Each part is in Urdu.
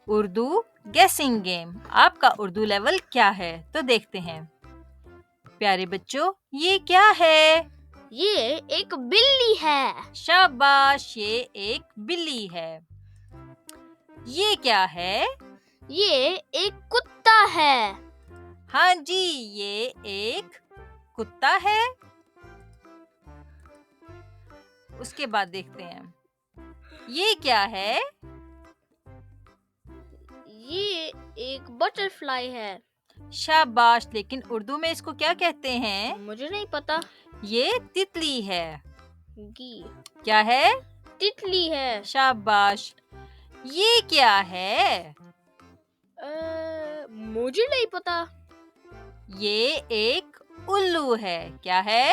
Urdu guessing game. آپ کا اردو لیول کیا ہے تو دیکھتے ہیں. پیارے بچوں یہ کیا ہے؟ یہ ایک بلی ہے. شاباش یہ ایک بلی ہے. یہ کیا ہے؟ یہ ایک کتا ہے. ہاں جی یہ ایک کتا ہے. اس کے بعد دیکھتے ہیں یہ کیا ہے؟ یہ ایک بٹر فلائی ہے. شاباش لیکن اردو میں اس کو کیا کہتے ہیں؟ مجھے نہیں پتا. یہ تتلی ہے. گی کیا ہے؟ تتلی ہے. شاباش. یہ کیا ہے؟ مجھے نہیں پتا. یہ ایک الو ہے. کیا ہے؟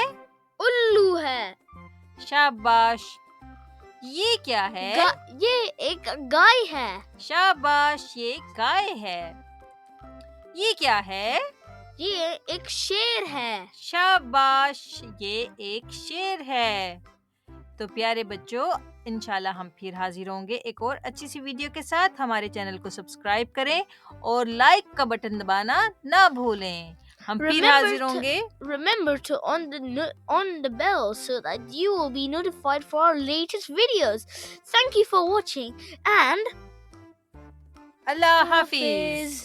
الو ہے. شاباش. یہ کیا ہے؟ یہ ایک گائے ہے. شاباش یہ گائے ہے. یہ کیا ہے؟ یہ ایک شیر ہے. شاباش یہ ایک شیر ہے. تو پیارے بچوں انشاءاللہ ہم پھر حاضر ہوں گے ایک اور اچھی سی ویڈیو کے ساتھ. ہمارے چینل کو سبسکرائب کریں اور لائک کا بٹن دبانا نہ بھولیں. ہم پھر حاضر ہوں گے. Remember to on the bell so that you will be notified for our latest videos. Thank you for watching and اللہ حافظ.